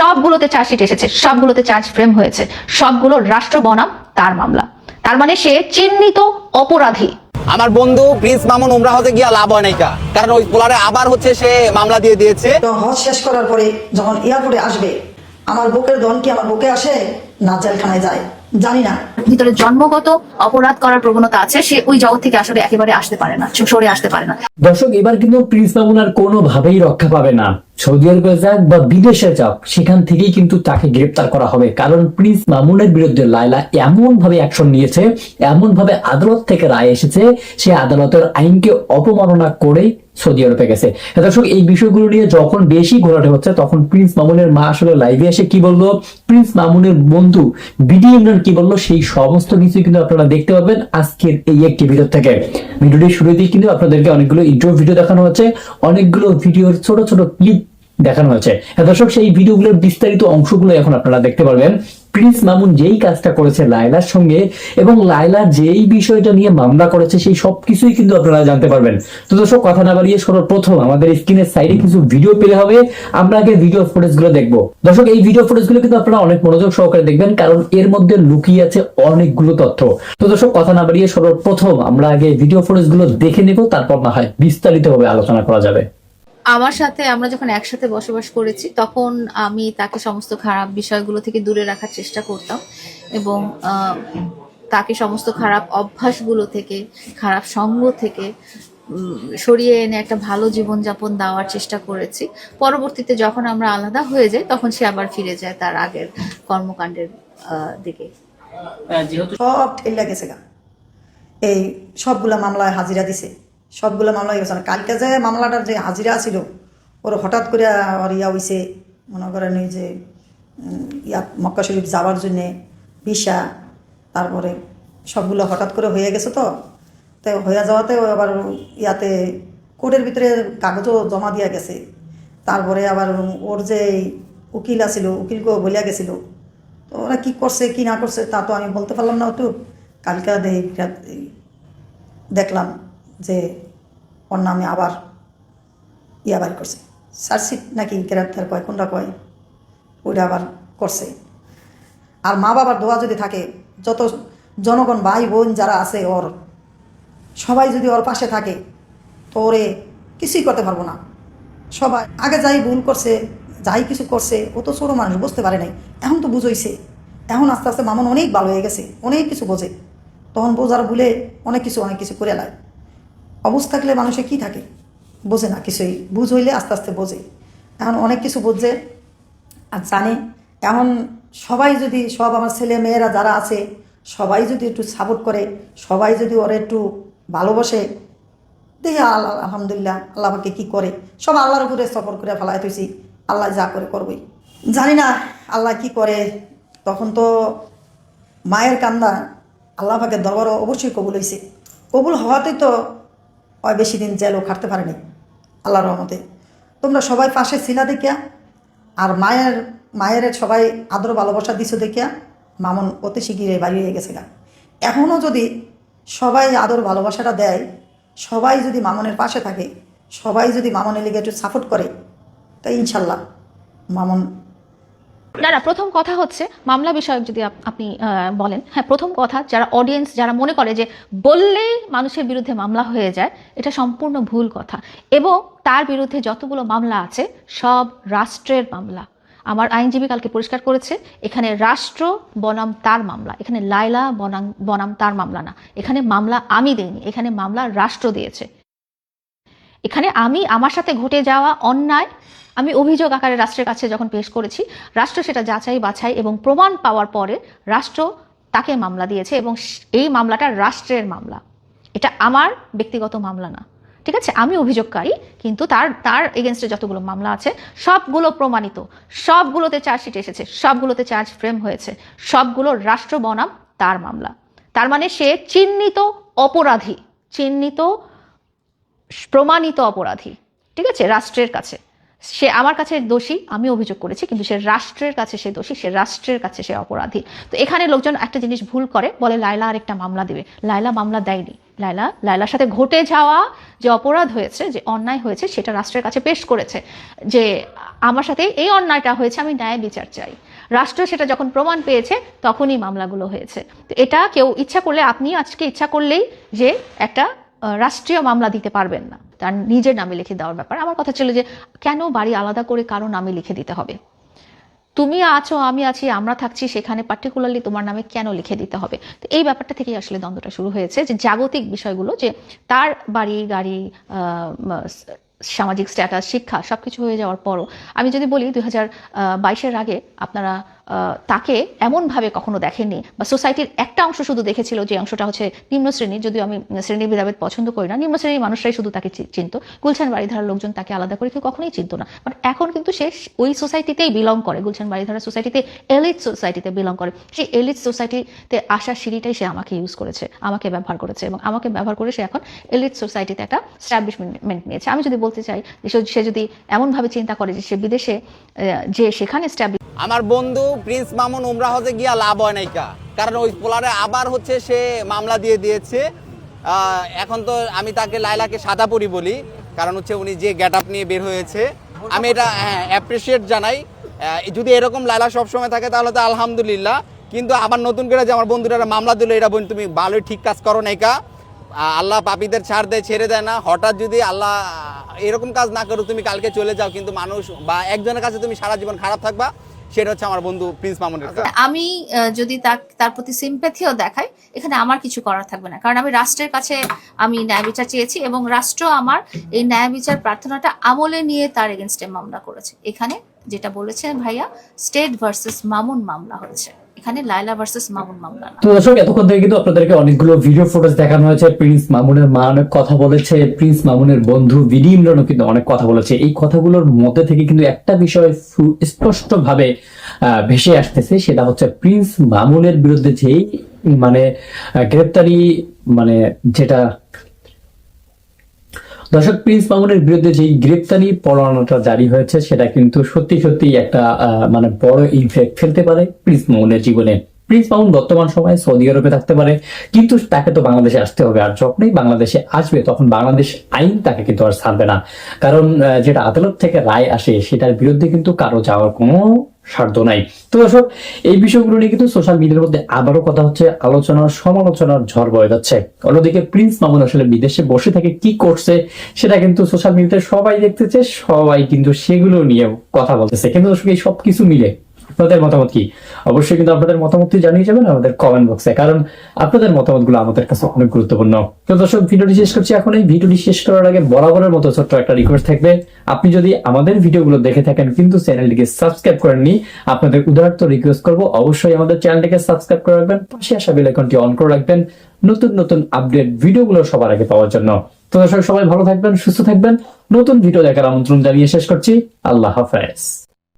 সবগুলোতে চার্জশিট এসেছে, সবগুলোতে চার্জ ফ্রেম হয়েছে, সবগুলো রাষ্ট্র বনাম তার মামলা। তার মানে সে চিহ্নিত অপরাধী। আমার বন্ধু প্রিন্স মামুন উমরা হজে গিয়া লাভ হয় নাই, কারণ ওই পোলারে আবার সে মামলা দিয়ে দিয়েছে। হজ শেষ করার পরে যখন এয়ারপোর্টে আসবে, আমার বুকের ধন কি আমার বুকে আসে না জেলখানায় যায় জানি না। ভিতরে জন্মগত অপরাধ করার প্রবণতা আছে, সে ওই জগৎ থেকে আসলে একেবারে আসতে পারে না, সরে আসতে পারে না। দর্শক, এবার কিন্তু প্রিন্স মামুন আর কোনোভাবেই রক্ষা পাবে না। সৌদি আরবে যাক বা বিদেশে যাক, সেখান থেকেই কিন্তু তাকে গ্রেপ্তার করা হবে। কারণ প্রিন্স মামুনের বিরুদ্ধে লায়লা এমন ভাবে অ্যাকশন নিয়েছে, এমন ভাবে আদালত থেকে রায় এসেছে, সে আদালতের আইনকে অপমাননা করে সৌদি আরবে গেছে। দর্শক, এই বিষয়গুলো নিয়ে যখন বেশি ঘোরাটে হচ্ছে, তখন প্রিন্স মামুনের মা আসলে লাইভে এসে কি বললো, প্রিন্স মামুনের বন্ধু বিডি ইমরান কি বললো, সেই সমস্ত কিছু কিন্তু আপনারা দেখতে পাবেন আজকের এই একটি ভিডিও থেকে। ভিডিওটি শুরুতেই কিন্তু আপনাদেরকে অনেকগুলো ইন্ট্রো ভিডিও দেখানো হচ্ছে, অনেকগুলো ভিডিওর ছোট ছোট ক্লিপ দেখানো হয়েছে। দর্শক, সেই ভিডিওগুলোর বিস্তারিত অংশগুলো এখন আপনারা দেখতে পারবেন। প্রিন্স মামুন যেই কাজটা করেছে লায়লার সঙ্গে, এবং লায়লা যেই বিষয়টা নিয়ে মামলা করেছে, সেই সবকিছুই কিন্তু আপনারা জানতে পারবেন। তো দর্শক, কথা না বাড়িয়ে সর্বপ্রথম আমাদের স্ক্রিনের সাইডে কিছু ভিডিও পেলে হবে, আমরা আগে ভিডিও ফুটেজ গুলো দেখবো। দর্শক, এই ভিডিও ফুটেজ গুলো কিন্তু আপনারা অনেক মনোযোগ সহকারে দেখবেন, কারণ এর মধ্যে লুকিয়ে আছে অনেকগুলো তথ্য। তো দর্শক, কথা না বাড়িয়ে সর্বপ্রথম আমরা আগে ভিডিও ফুটেজ গুলো দেখে নেব, তারপর না হয় বিস্তারিতভাবে আলোচনা করা যাবে। আমার সাথে আমরা যখন একসাথে বসবাস করেছি, তখন আমি তাকে সমস্ত খারাপ বিষয়গুলো থেকে দূরে রাখার চেষ্টা করতাম, এবং তাকে সমস্ত খারাপ অভ্যাসগুলো থেকে, খারাপ সঙ্গ থেকে সরিয়ে এনে একটা ভালো জীবনযাপন দেওয়ার চেষ্টা করেছি। পরবর্তীতে যখন আমরা আলাদা হয়ে যাই, তখন সে আবার ফিরে যায় তার আগের কর্মকাণ্ডের দিকে। সব ঠেলে গেছে গা, এই সবগুলা মামলায় হাজিরা দিছে, সবগুলো মামলা গেছে না। কালকে যে মামলাটার যে হাজিরা ছিল, ওর হঠাৎ করে ওর হইছে, মনে করেন ওই যে মক্কা শরীফ যাওয়ার জন্যে ভিসা, তারপরে সবগুলো হঠাৎ করে হয়ে গেছে। তো হয়ে যাওয়াতে আবার কোর্টের ভিতরে কাগজও জমা দিয়া গেছে। তারপরে আবার ওর যে উকিল আছিল, উকিলকেও বলিয়া গেছিল। তো ওরা কী করছে কি না করছে তা তো আমি বলতে পারলাম না। একটু কালকে দেখলাম যে ওর নামে আবার বাড়ি করছে, চার্জশিট নাকি গ্রেপ্তার কয়, কোনটা কয়, ওইটা আবার করছে। আর মা বাবার দোয়া যদি থাকে, যত জনগণ ভাই বোন যারা আছে ওর, সবাই যদি ওর পাশে থাকে, তো ওরে কিছুই করতে পারবো না। সবাই আগে যাই ভুল করছে, যাই কিছু করছে, ও তো ছোটো মানুষ, বুঝতে পারে নাই। এখন তো বুঝইছে, এখন আস্তে আস্তে মামুন অনেক ভালো হয়ে গেছে, অনেক কিছু বোঝে। তখন বোঝার ভুলে অনেক কিছু করে লায়। অবস্থা থাকলে মানুষে কি থাকে, বোঝে না কিছুই, বুঝ হইলে আস্তে আস্তে বোঝে। এখন অনেক কিছু বুঝছে আর জানে। এখন সবাই যদি, সব আমার ছেলে মেয়েরা যারা আছে, সবাই যদি একটু সাপোর্ট করে, সবাই যদি ওরা একটু ভালোবাসে, দেখি আলহামদুলিল্লাহ আল্লাহ আমাকে কী করে, সব আল্লাহর উপরে সফর করে ফেলায় তুইছি। আল্লাহ যা করে করবই, জানি না আল্লাহ কি করে। তখন তো মায়ের কান্না আল্লাহ পাকে দরবারও অবশ্যই কবুল হয়েছে। কবুল হওয়াতেই তো ওই বেশি দিন জেলও খাটতে পারেনি আল্লাহর রহমতে। তোমরা সবাই পাশে ছিলা দেখিয়া, আর মায়ের সবাই আদর ভালোবাসা দিছো দেখিয়া মামুন অতি শিগগিরই বাড়ি হয়ে গেছে গা। এখনও যদি সবাই আদর ভালোবাসাটা দেয়, সবাই যদি মামুনের পাশে থাকে, সবাই যদি মামুনের লিগে একটু সাপোর্ট করে, তাই ইনশাল্লাহ মামুন। না, প্রথম কথা হচ্ছে মামলা বিষয়ক যদি আপনি বলেন, হ্যাঁ, প্রথম কথা, যারা অডিয়েন্স যারা মনে করে যে বললেই মানুষের বিরুদ্ধে মামলা হয়ে যায়, এটা সম্পূর্ণ ভুল কথা। এবং তার বিরুদ্ধে যতগুলো মামলা আছে সব রাষ্ট্রের মামলা। আমার আইনজীবী কালকে পরিষ্কার করেছে, এখানে রাষ্ট্র বনাম তার মামলা, এখানে লায়লা বনাম তার মামলা না। এখানে মামলা আমি দেইনি, এখানে মামলা রাষ্ট্র দিয়েছে। এখানে আমার সাথে ঘটে যাওয়া অন্যায় আমি অভিযোগ আকারে রাষ্ট্রের কাছে যখন পেশ করেছি, রাষ্ট্র সেটা যাচাই বাছাই এবং প্রমাণ পাওয়ার পরে রাষ্ট্র তাকে মামলা দিয়েছে, এবং এই মামলাটা রাষ্ট্রের মামলা, এটা আমার ব্যক্তিগত মামলা না। ঠিক আছে, আমি অভিযোগকারী, কিন্তু তার এগেনস্টে যতগুলো মামলা আছে সবগুলো প্রমাণিত, সবগুলোতে চার্জশিট এসেছে, সবগুলোতে চার্জ ফ্রেম হয়েছে, সবগুলো রাষ্ট্র বনাম তার মামলা। তার মানে সে চিহ্নিত অপরাধী, চিহ্নিত প্রমাণিত অপরাধী, ঠিক আছে, রাষ্ট্রের কাছে। সে আমার কাছে দোষী, আমি অভিযোগ করেছি, কিন্তু সে রাষ্ট্রের কাছে সে দোষী, সে রাষ্ট্রের কাছে সে অপরাধী। তো এখানে লোকজন একটা জিনিস ভুল করে, বলে লায়লা আরেকটা মামলা দিবে। লায়লা মামলা দেয়নি। লায়লার সাথে ঘটে যাওয়া যে অপরাধ হয়েছে, যে অন্যায় হয়েছে, সেটা রাষ্ট্রের কাছে পেশ করেছে যে আমার সাথে এই অন্যায়টা হয়েছে, আমি ন্যায় বিচার চাই। রাষ্ট্র সেটা যখন প্রমাণ পেয়েছে তখনই মামলাগুলো হয়েছে। তো এটা কেউ ইচ্ছা করলে, আপনি আজকে ইচ্ছা করলেই যে একটা রাষ্ট্রীয় মামলা দিতে পারবেন না, তার নিজের নামে লিখে দেওয়ার ব্যাপার। আমার কথা ছিল যে কেন বাড়ি আলাদা করে কারো নামে লিখে দিতে হবে? তুমি আছো, আমি আছি, আমরা থাকছি, সেখানে পার্টিকুলারলি তোমার নামে কেন লিখে দিতে হবে? তো এই ব্যাপারটা থেকেই আসলে দ্বন্দ্বটা শুরু হয়েছে, যে জাগতিক বিষয়গুলো, যে তার বাড়ি গাড়ি, সামাজিক স্ট্যাটাস, শিক্ষা সবকিছু হয়ে যাওয়ার পরও আমি যদি বলি 2022-এর আগে আপনারা তাকে এমনভাবে কখনো দেখেননি, বা সোসাইটির একটা অংশ শুধু দেখেছিল, যে অংশটা হচ্ছে নিম্ন শ্রেণীর। যদিও আমি শ্রেণী ভেদাভেদ পছন্দ করি না, নিম্ন শ্রেণীর মানুষরাই শুধু তাকে চিনত। গুলশান বাড়িধারার লোকজন তাকে আলাদা করে কেউ কখনোই চিনত না। বাট এখন কিন্তু সে ওই সোসাইটিতেই বিলং করে, গুলশান বাড়িধারা সোসাইটিতে, এলিট সোসাইটিতে বিলং করে। সেই এলিট সোসাইটিতে আসার সিঁড়িটাই সে আমাকে ইউজ করেছে, আমাকে ব্যবহার করেছে, এবং আমাকে ব্যবহার করে সে এখন এলিট সোসাইটিতে একটা স্ট্যাবলিশমেন্ট নিয়েছে। আমি যদি বলতে চাই যে সে যদি এমনভাবে চিন্তা করে যে সে বিদেশে যে সেখানে আমার বন্ধু প্রিন্স মামুন উমরা হজে গিয়া লাভ হয় নাইকা, কারণ ওই পোলারে আবার হচ্ছে সে মামলা দিয়ে দিয়েছে। এখন তো আমি তাকে লায়লাকে সাদা পরি বলি, কারণ হচ্ছে উনি যে গেট আপ নিয়ে বের হয়েছে, আমি এটা অ্যাপ্রিসিয়েট জানাই। যদি এরকম লায়লা সবসময় থাকে তাহলে তো আলহামদুলিল্লাহ। কিন্তু আবার নতুন করে যে আমার বন্ধুরা মামলা দিল, এটা বোন তুমি ভালোই ঠিক কাজ করো নাইকা। আল্লাহ পাপীদের ছাড় দেয়, ছেড়ে দেয় না। হঠাৎ যদি আল্লাহ এরকম কাজ না করো, তুমি কালকে চলে যাও, কিন্তু মানুষ বা একজনের কাছে তুমি সারা জীবন খারাপ থাকবা। সেটা হচ্ছে আমার বন্ধু প্রিন্স মামুনের। আমি যদি তার প্রতি সিম্প্যাথিও দেখাই, এখানে আমার কিছু করার থাকবে না, কারণ আমি রাষ্ট্রের কাছে আমি ন্যায় বিচার চেয়েছি, এবং রাষ্ট্র আমার এই ন্যায় বিচার প্রার্থনাটা আমলে নিয়ে তার এগেনস্টে মামলা করেছে। এখানে যেটা বলেছেন ভাইয়া, স্টেট ভার্সেস মামুন মামলা হয়েছে, এখানে লায়লা ভার্সেস মামুন মামলা না। তো দর্শক, এতক্ষণ থেকে কিন্তু আপনাদেরকে অনেকগুলো ভিডিও ফুটেজ দেখানো হয়েছে। প্রিন্স মামুনের মা অনেক কথা বলেছে, প্রিন্স মামুনের বন্ধু বিডি ইমরানও কিন্তু অনেক কথা বলেছে। এই কথাগুলোর মধ্যে থেকে কিন্তু একটা বিষয় স্পষ্ট ভাবে ভেসে আসতেছে, সেটা হচ্ছে প্রিন্স মামুনের বিরুদ্ধে যেই গ্রেপ্তারি যেটা দর্শক, প্রিন্স মামুনের বিরুদ্ধে যে গ্রেপ্তারি পরোয়ানাটা জারি হয়েছে, সেটা কিন্তু সত্যি সত্যি একটা বড় ইমপ্যাক্ট ফেলতে পারে প্রিন্স মামুনের জীবনে। প্রিন্স মামুন বর্তমান সময়ে সৌদি আরবে থাকতে পারে, কিন্তু তাকে তো বাংলাদেশে আসতে হবে। আর যখনই বাংলাদেশে আসবে, তখন বাংলাদেশ আইন তাকে কিন্তু আর ছাড়বে না, কারণ যেটা আদালত থেকে রায় আসে, সেটার বিরুদ্ধে কিন্তু কারো যাওয়ার কোনো স্বার্থ নাই। তো দর্শক, এই বিষয়গুলো নিয়ে কিন্তু সোশ্যাল মিডিয়ার মধ্যে আবারও কথা হচ্ছে, আলোচনার সমালোচনার ঝড় বয়ে যাচ্ছে। অন্যদিকে প্রিন্স মামুন আসলে বিদেশে বসে থেকে কি করছে, সেটা কিন্তু সোশ্যাল মিডিয়াতে সবাই দেখতেছে, সবাই কিন্তু সেগুলো নিয়ে কথা বলতেছে। কিন্তু দর্শক, এই সবকিছু মিলে আপনাদের মতামত কি? অবশ্যই কিন্তু আপনাদের মতামতটি জানিয়ে যাবেন আমাদের কমেন্ট বক্সে, কারণ আপনাদের মতামতগুলো আমাদের কাছে অনেক গুরুত্বপূর্ণ। তো দর্শক, ভিডিওটি শেষ করছি এখন। এই ভিডিওটি শেষ করার আগে বরাবরের মতো ছোট্ট একটা রিকোয়েস্ট থাকবে, আপনি যদি আমাদের ভিডিওগুলো দেখে থাকেন কিন্তু চ্যানেলটিকে সাবস্ক্রাইব করেননি, আপনাদের উদারত রিকোয়েস্ট করবো অবশ্যই আমাদের চ্যানেলটিকে সাবস্ক্রাইব করে রাখবেন, পাশে আসা বেল আইকনটি অন করে রাখবেন নতুন নতুন আপডেট ভিডিওগুলো সবার আগে পাওয়ার জন্য। তো দর্শক, সবাই ভালো থাকবেন, সুস্থ থাকবেন। নতুন ভিডিও দেখার আমন্ত্রণ জানিয়ে শেষ করছি। আল্লাহ হাফেজ।